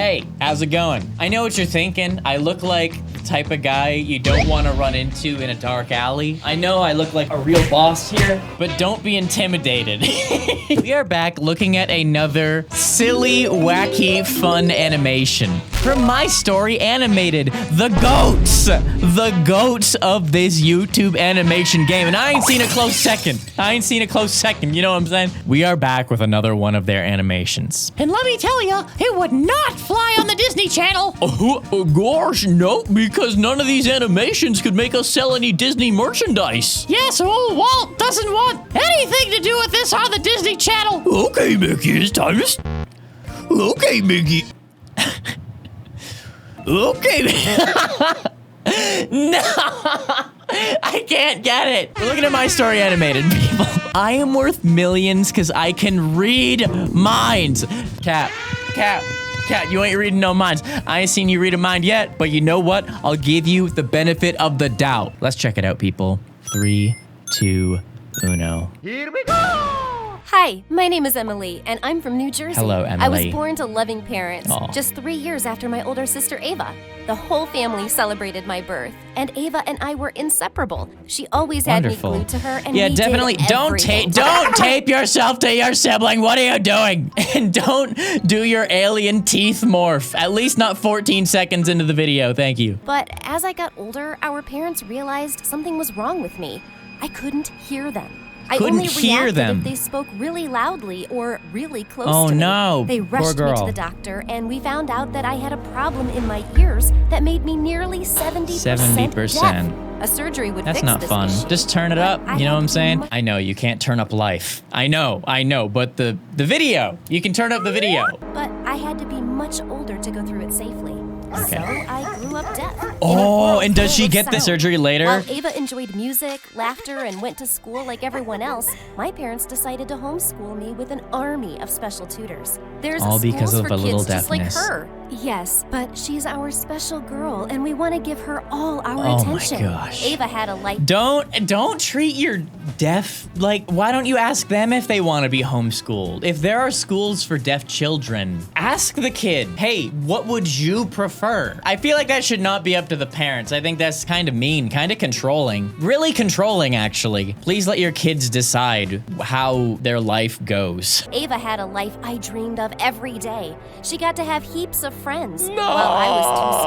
Hey, how's it going? I know what you're thinking. I look like the type of guy you don't want to run into in a dark alley. I know I look like a real boss here, but don't be intimidated. We are back looking at another silly, wacky, fun animation from My Story Animated. The goats of this YouTube animation game. And I ain't seen a close second. You know what I'm saying? We are back with another one of their animations. And let me tell ya, it would not fly on the Disney Channel. Oh, gosh, no, because none of these animations could make us sell any Disney merchandise. Yes, old Walt doesn't want anything to do with this on the Disney Channel. Okay, Mickey, it's time to... Okay, Mickey. Okay. No, I can't get it. We're looking at My Story Animated, people. I am worth millions because I can read minds. Cat, you ain't reading no minds. I ain't seen you read a mind yet, but you know what? I'll give you the benefit of the doubt. Let's check it out, people. 3, 2, 1. Here we go! Hi, my name is Emily, and I'm from New Jersey. Hello, Emily. I was born to loving parents, Aw. just 3 years after my older sister Ava. The whole family celebrated my birth, and Ava and I were inseparable. She always had Wonderful. me glued to her, and Yeah, we definitely. did Don't everything. tape yourself to your sibling. What are you doing? And don't do your alien teeth morph. At least not 14 seconds into the video. Thank you. But as I got older, our parents realized something was wrong with me. I couldn't hear them. I Couldn't only hear reacted them. if they spoke really loudly or really close Oh, to me. no. They Poor rushed me girl. to the doctor, and we found out that I had a problem in my ears that made me nearly 70% 70%. deaf. A surgery would That's fix not this fun. issue, Just turn it up. but You know I what I'm had saying? much- I know you can't turn up life. I know. But the video, you can turn up the video. But I had to be much older to go through it safely. Okay. So I grew up deaf. in a Oh, world and does full she of get the sound. surgery later? While Ava enjoyed music, laughter, and went to school like everyone else, my parents decided to homeschool me with an army of special tutors. There's All because schools of for a little kids just like deafness. her. Yes, but she's our special girl, and we want to give her all our Oh my attention. gosh. Ava had a life. Don't treat your deaf, like, why don't you ask them if they want to be homeschooled? If there are schools for deaf children, ask the kid, hey, what would you prefer? I feel like that should not be up to the parents. I think that's kind of mean, kind of controlling. Really controlling, actually. Please let your kids decide how their life goes. Ava had a life I dreamed of every day. She got to have heaps of friends, while I was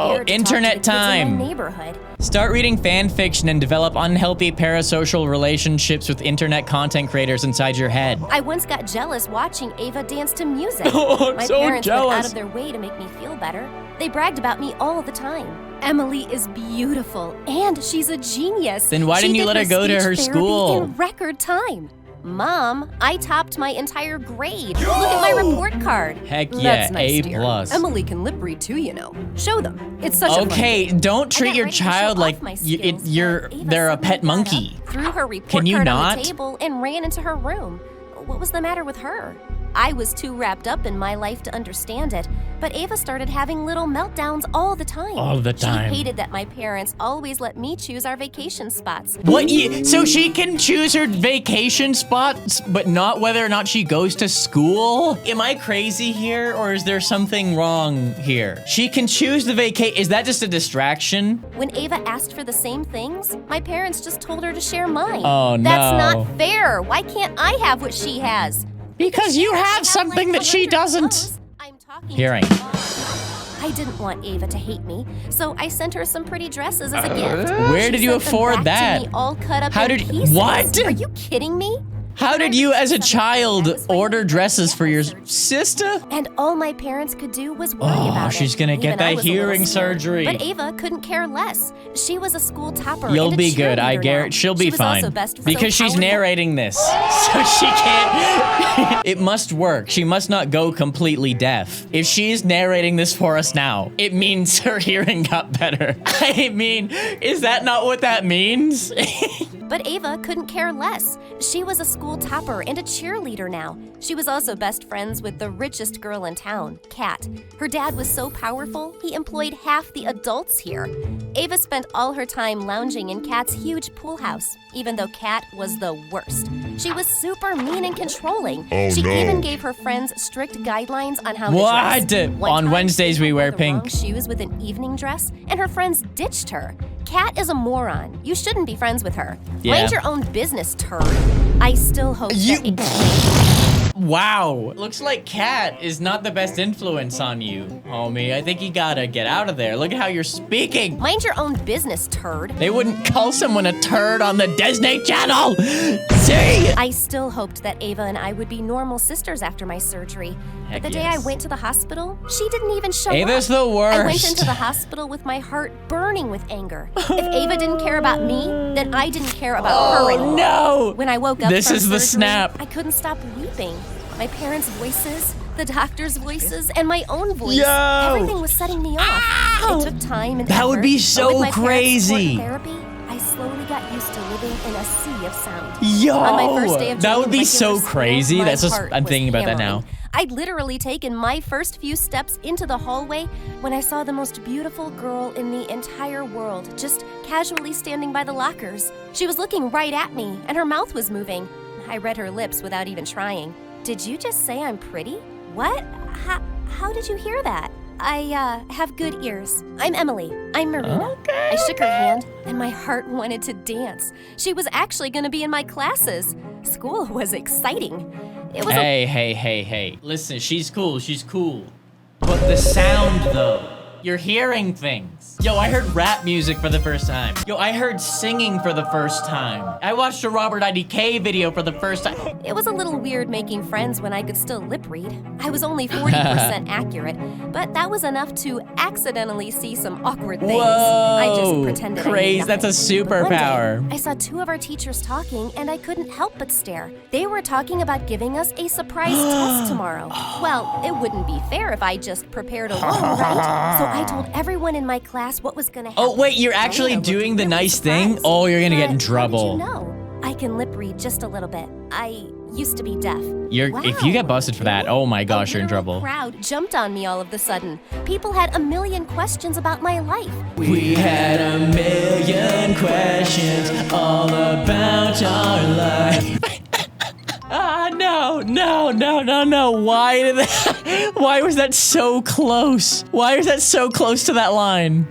too scared to Internet talk to the kids in time. my neighborhood. Start reading fan fiction and develop unhealthy parasocial relationships with internet content creators inside your head. I once got jealous watching Ava dance to music. Oh, I'm My so parents went out jealous. of their way to make me feel better. They bragged about me all the time. Emily is beautiful, and she's a genius. Then why She didn't you did let her go to speech her therapy school? in record time. Mom, I topped my entire grade. Look at my report card. Heck yeah, That's nice, A+. dear. Emily can lip read too, you know. Show them. It's such a fun Okay, game. don't I treat got your ready to child show like off my they're skills, but Ava a suddenly pet got monkey. up, threw her report Can you card on not? the table and ran into her room. What was the matter with her? I was too wrapped up in my life to understand it, but Ava started having little meltdowns all the time. All the time. She hated that my parents always let me choose our vacation spots. What? So she can choose her vacation spots, but not whether or not she goes to school? Am I crazy here, or is there something wrong here? She can choose the vacation. Is that just a distraction? When Ava asked for the same things, my parents just told her to share mine. Oh, no. That's not fair. Why can't I have what she has? Because you have something that she doesn't. I'm talking Hearing. to Mom. I didn't want Ava to hate me, so I sent her some pretty dresses as a gift. Where She did you sent them afford back that? To me all cut up How in did- pieces. what? Are you kidding me? How did you, as a child, order dresses for your sister? And all my parents could do was worry Oh, about it. she's gonna get Even I that was a little hearing scared. surgery. But Ava couldn't care less. She was a school topper. You'll and a be good. I cheerleader guarantee now. she'll be She was fine. also best so Because she's powerful. narrating this. So she can't. It must work. She must not go completely deaf. If she's narrating this for us now, it means her hearing got better. I mean, is that not what that means? But Ava couldn't care less. She was a school topper and a cheerleader now. She was also best friends with the richest girl in town, Kat. Her dad was so powerful, he employed half the adults here. Ava spent all her time lounging in Kat's huge pool house, even though Kat was the worst. She was super mean and controlling. She even gave her friends strict guidelines on how to dress. On Wednesdays we wear pink. Wrong shoes with an evening dress, and her friends ditched her. Kat is a moron. You shouldn't be friends with her. Yeah. Mind your own business, turd. I still hope Wow. Looks like Kat is not the best influence on you, homie. I think you gotta get out of there. Look at how you're speaking. Mind your own business, turd. They wouldn't call someone a turd on the Disney Channel. See? I still hoped that Ava and I would be normal sisters after my surgery. Heck But the day I went to the hospital, she didn't even show Ava's up. the worst. I went into the hospital with my heart burning with anger. If Ava didn't care about me, then I didn't care about her anymore. No. When I woke up This from is the surgery, snap. I couldn't stop weeping. My parents' voices, the doctor's voices, and my own voice. Yo. Everything was setting me off. It took time and That would effort, be but so with my parents' crazy. support and therapy, I slowly got used to living in a sea of sound. Yo. On my first day of that would joining be regular so school, crazy. my That's just heart I'm was thinking about that hammering. now. I'd literally taken my first few steps into the hallway when I saw the most beautiful girl in the entire world just casually standing by the lockers. She was looking right at me, and her mouth was moving. I read her lips without even trying. Did you just say I'm pretty? What? How did you hear that? I have good ears. I'm Emily. I'm Marina. I shook her hand, and my heart wanted to dance. She was actually going to be in my classes. School was exciting. It was Hey. Listen, she's cool. But the sound, though. You're hearing things. Yo, I heard rap music for the first time. Yo, I heard singing for the first time. I watched a RobertIDK video for the first time. It was a little weird making friends when I could still lip read. I was only 40% accurate, but that was enough to accidentally see some awkward things. I just Whoa, pretended I knew crazy. nothing. That's a But one day, superpower. I saw two of our teachers talking, and I couldn't help but stare. They were talking about giving us a surprise test tomorrow. Well, it wouldn't be fair if I just prepared alone, right? So I told everyone in my class what was going to happen. Oh, wait, you're actually Marina doing looked the really nice thing? surprised. Oh, you're gonna get in But trouble. How did you know? I can lip read just a little bit. I used to be deaf. If you get busted for that, oh my gosh, A you're in literal trouble. crowd jumped on me all of a sudden. People had a million questions about my life. We had a million questions all about our life. No. Why was that so close? Why was that so close to that line?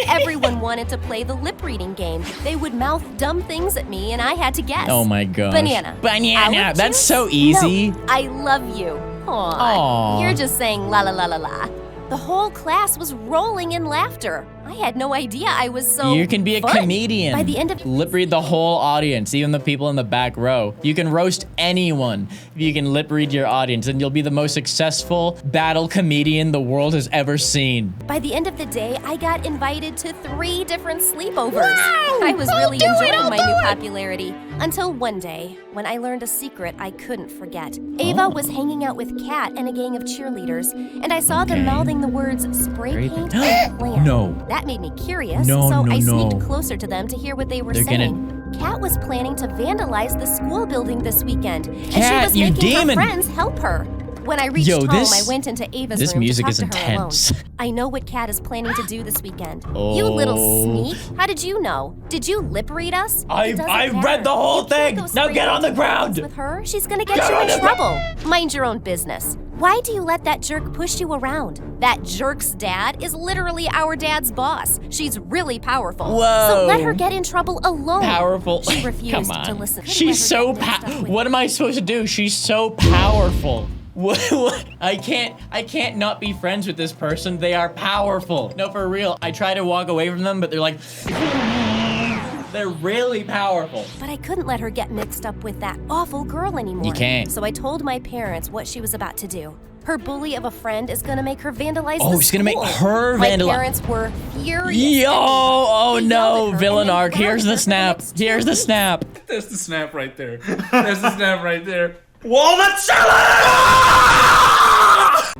Everyone wanted to play the lip reading game. They would mouth dumb things at me, and I had to guess. Oh my gosh. Banana. Olive That's juice? so easy. No, I love you. Aw. You're just saying la la la la la. The whole class was rolling in laughter. I had no idea I was so You can be a fun. comedian. By the end of Lip read the whole audience, even the people in the back row. You can roast anyone if you can lip read your audience, and you'll be the most successful battle comedian the world has ever seen. By the end of the day, I got invited to 3 different sleepovers. Wow! I was I'll really do it, enjoying I'll my do new it. popularity. Until one day, when I learned a secret I couldn't forget. Ava was hanging out with Kat and a gang of cheerleaders, and I saw them mouthing the words spray paint and plan. No. That made me curious, No, so no, I no. sneaked closer to them to hear what they were They're saying. Kat was planning to vandalize the school building this weekend, and Kat, she was you making demon. her friends help her. When I reached Yo, home, this- I went into Ava's this room music to is talk to her intense. alone. I know what Kat is planning to do this weekend. You little Oh. sneak. How did you know? Did you lip read us? I It doesn't read matter. the whole You can't thing. go Now spray get on the painting ground. with her, she's gonna get Get you on in the trouble. Mind your own business. Why do you let that jerk push you around? That jerk's dad is literally our dad's boss. She's really powerful. Whoa. So let her get in trouble alone. Powerful. She refused Come on. to listen. She's so What am I supposed to do? She's so powerful. What? I can't not be friends with this person. They are powerful. No, for real. I try to walk away from them, but they're like, they're really powerful. But I couldn't let her get mixed up with that awful girl anymore. You can't. So I told my parents what she was about to do. Her bully of a friend is gonna make her vandalize Oh, the she's gonna make school. her My vandalize- parents were furious. Yo, oh They yelled no, at her villain and they arc. grounded Here's her the for the snap. next 2 Here's the weeks. snap. There's the snap right there. There's the snap right there. Walnut salad!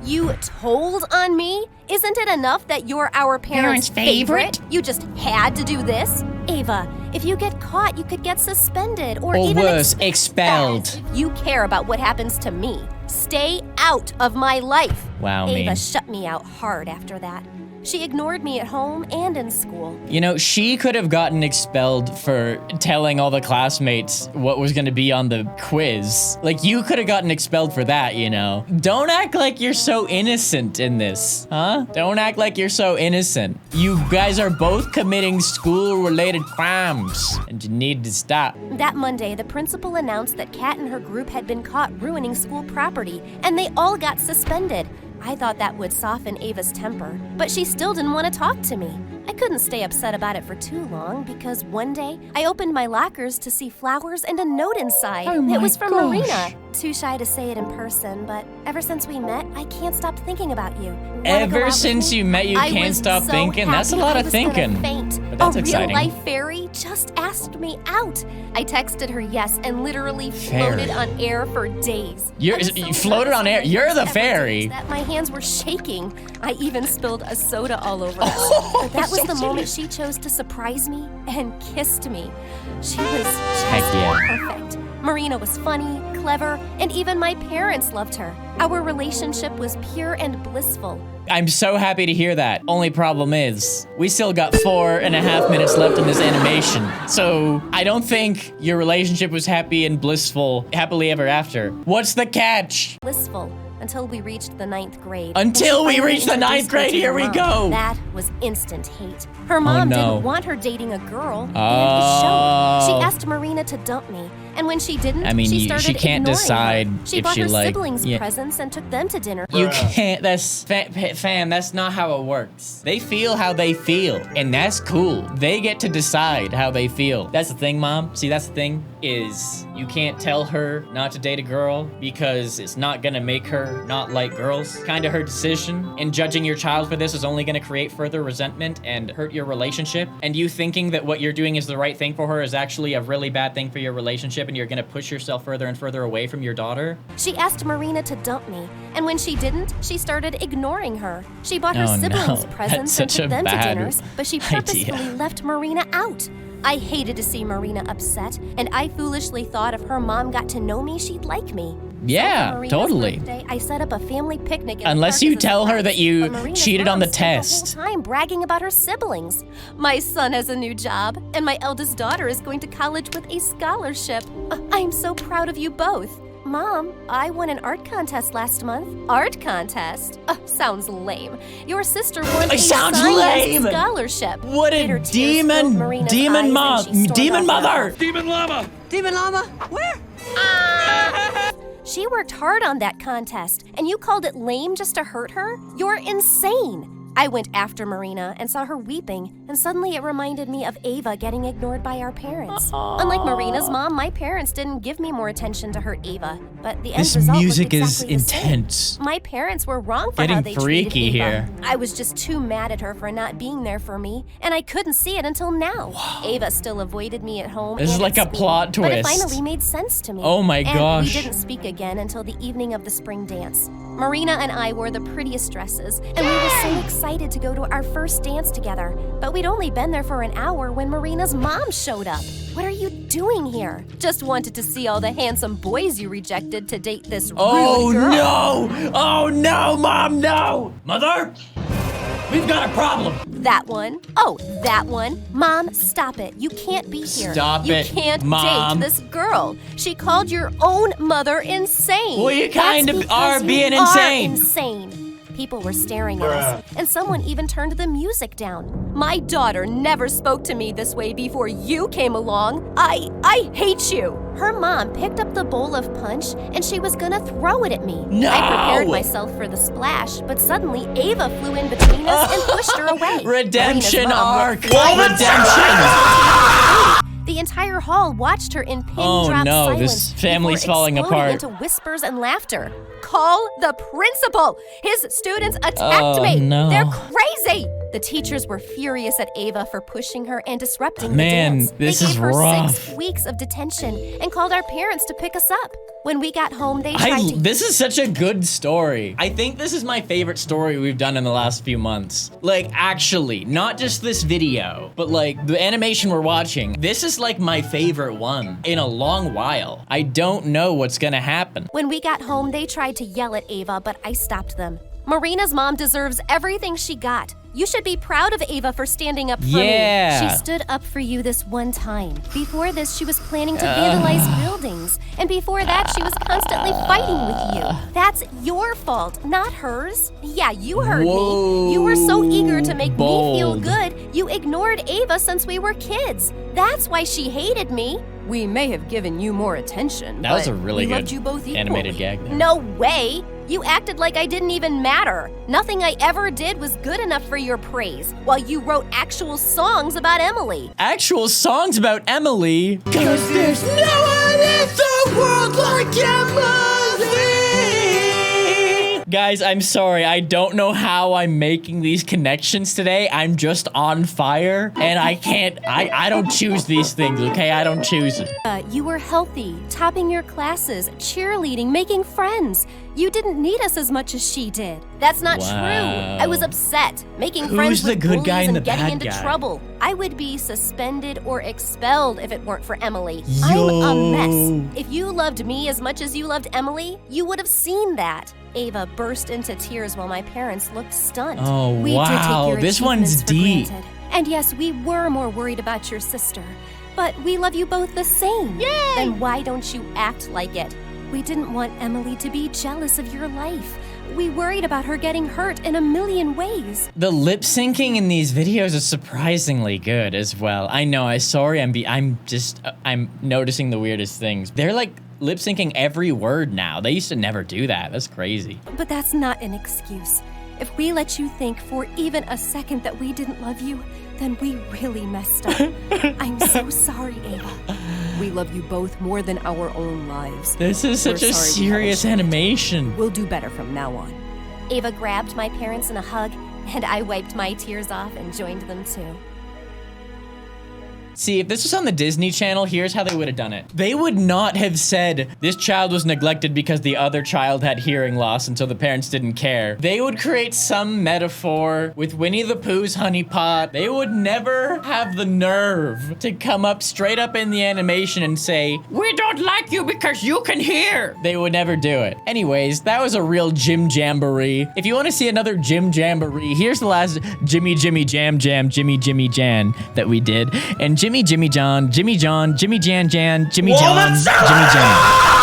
You told on me? Isn't it enough that you're our parents' Parents' favorite? You just had to do this? Ava, If you get caught, you could get suspended or Or even worse, expelled. If you care about what happens to me, stay out of my life. Wow, Ava mean. shut me out hard after that. She ignored me at home and in school. You know, she could have gotten expelled for telling all the classmates what was going to be on the quiz. Like, you could have gotten expelled for that, you know? Don't act like you're so innocent in this, huh? Don't act like you're so innocent. You guys are both committing school-related crimes, and you need to stop. That Monday, the principal announced that Kat and her group had been caught ruining school property, and they all got suspended. I thought that would soften Ava's temper, but she still didn't want to talk to me. I couldn't stay upset about it for too long because one day I opened my lockers to see flowers and a note inside. Oh my It was from gosh. Marina. Too shy to say it in person, but ever since we met, I can't stop thinking about you. Wanna go out Ever with since me? you met, you I can't was stop so thinking? That's a happy lot I of was gonna thinking. faint. But that's a exciting. real-life fairy just asked me out. I texted her yes and literally Fairy. floated on air for days. You I was so floated on air? nervous You're the every day fairy. That my hands were shaking. I even spilled a soda all over us. Oh, But that was so the moment serious. she chose to surprise me and kissed me. She was just Heck yeah. perfect. Marina was funny, clever, and even my parents loved her. Our relationship was pure and blissful. I'm so happy to hear that. Only problem is, we still got 4.5 minutes left in this animation. So, I don't think your relationship was happy and blissful, happily ever after. What's the catch? Blissful until we reached the 9th grade. Until When she we finally reached the introduced 9th me grade, to here her we mom. go. That was instant hate. Her mom no. didn't want her dating a girl, and it Oh. showed. She asked Marina to dump me, and when she didn't, I mean, she she started can't ignoring decide her. She if bought she her like- siblings yeah. presents and took them to dinner. You can't, that's, fam, that's not how it works. They feel how they feel, and that's cool. They get to decide how they feel. That's the thing, Mom. See, that's the thing, is you can't tell her not to date a girl because it's not gonna make her not like girls. Kinda her decision, and judging your child for this is only gonna create further resentment and hurt your relationship. And you thinking that what you're doing is the right thing for her is actually a really bad thing for your relationship, and you're gonna push yourself further and further away from your daughter. She asked Marina to dump me, and when she didn't, she started ignoring her. She bought her Oh, no. siblings That's presents and such a took them to bad dinners, but she idea. purposefully left Marina out. I hated to see Marina upset, and I foolishly thought if her mom got to know me, she'd like me. Yeah, So for Marina's totally. birthday, I set up a family picnic in the Unless park you as a tell her surprise, that you but Marina's cheated on mom the spent test. The whole time bragging about her siblings. My son has a new job, and my eldest daughter is going to college with a scholarship. I'm so proud of you both. Mom, I won an art contest last month. Art contest? Sounds lame. Your sister won a sounds science lame. scholarship. What a Bitter tears filled Marina's eyes, and she stormed demon off mother! Demon llama! Demon llama? Where? She worked hard on that contest, and you called it lame just to hurt her? You're insane! I went after Marina and saw her weeping, and suddenly it reminded me of Ava getting ignored by our parents. Unlike Marina's mom, my parents didn't give me more attention to hurt Ava, but the end This result music was is exactly the same. intense. My parents were wrong for how Getting they freaky treated Ava. here. I was just too mad at her for not being there for me, and I couldn't see it until now. Ava still avoided me at home. This is and like at a school, plot But it twist. finally made sense to me. Oh my And gosh. we didn't speak again until the evening of the spring dance. Marina and I wore the prettiest dresses, and we were so excited to go to our first dance together. But we'd only been there for an hour when Marina's mom showed up. What are you doing here? Just wanted to see all the handsome boys you rejected to date this Oh rude girl. no! Oh no, Mom, no! Mother, we've got a problem. That one. Oh, that one. Mom, stop it. You can't be here. Stop you it, can't Mom. date this girl. She called your own mother insane. Well, you kind That's of because are being you insane. Are insane. People were staring at us, and someone even turned the music down. My daughter never spoke to me this way before you came along. I hate you. Her mom picked up the bowl of punch, and she was gonna throw it at me. No! I prepared myself for the splash, but suddenly Ava flew in between us and pushed her away. Redemption Marina's mom arc. looked right Redemption. The entire hall watched her in pin Oh, drop no, silence this family's before falling exploding apart. into whispers and laughter. Call the principal. His students attacked Oh, me. no. They're crazy. The teachers were furious at Ava for pushing her and disrupting Man, the dance. this They is gave her rough. 6 weeks of detention and called our parents to pick us up. When we got home, they tried to... This is such a good story. I think this is my favorite story we've done in the last few months. Like, actually, not just this video, but like the animation we're watching. This is like my favorite one in a long while. I don't know what's gonna happen. When we got home, they tried to yell at Ava, but I stopped them. Marina's mom deserves everything she got. You should be proud of Ava for standing up for Yeah. me. She stood up for you this one time. Before this, she was planning to vandalize buildings. And before that, she was constantly fighting with you. That's your fault, not hers. Yeah, you heard me. You were so eager to make me feel Bold. good, you ignored Ava since we were kids. That's why she hated me. We may have given you more attention, That was but a really we good loved you both equally. animated gag there. No way! You acted like I didn't even matter. Nothing I ever did was good enough for your praise, while you wrote actual songs about Emily. Actual songs about Emily. Cause there's no one in the world like Emily. Guys, I'm sorry. I don't know how I'm making these connections today. I'm just on fire and I can't, I don't choose these things, okay? I don't choose it. You were healthy, topping your classes, cheerleading, making friends. You didn't need us as much as she did. That's not Wow. true. I was upset, making Who's friends the with good bullies guy and and the getting bad into guy? trouble. I would be suspended or expelled if it weren't for Emily. Yo. I'm a mess. If you loved me as much as you loved Emily, you would have seen that. Ava burst into tears while my parents looked stunned. Oh, We did wow. take your This one's achievements for deep. granted. And yes, we were more worried about your sister. But we love you both the same. Yay! Then why don't you act like it? We didn't want Emily to be jealous of your life. We worried about her getting hurt in a million ways. The lip syncing in these videos is surprisingly good as well. I know, I'm noticing the weirdest things. They're like lip syncing every word now. They used to never do that. That's crazy. But that's not an excuse. If we let you think for even a second that we didn't love you, then we really messed up. I'm so sorry, Ava. We love you both more than our own lives. This is We're such a sorry we haven't serious shown it. animation. We'll do better from now on. Ava grabbed my parents in a hug, and I wiped my tears off and joined them too. See, if this was on the Disney Channel, here's how they would have done it. They would not have said, this child was neglected because the other child had hearing loss and so the parents didn't care. They would create some metaphor with Winnie the Pooh's honeypot. They would never have the nerve to come up straight up in the animation and say, we don't like you because you can hear. They would never do it. Anyways, that was a real Jim Jamboree. If you want to see another Jim Jamboree, here's the last Jimmy Jam Jimmy Jan that we did. And Jimmy John, Jimmy Jan, Jimmy Jan, Jimmy John, Jimmy Jan.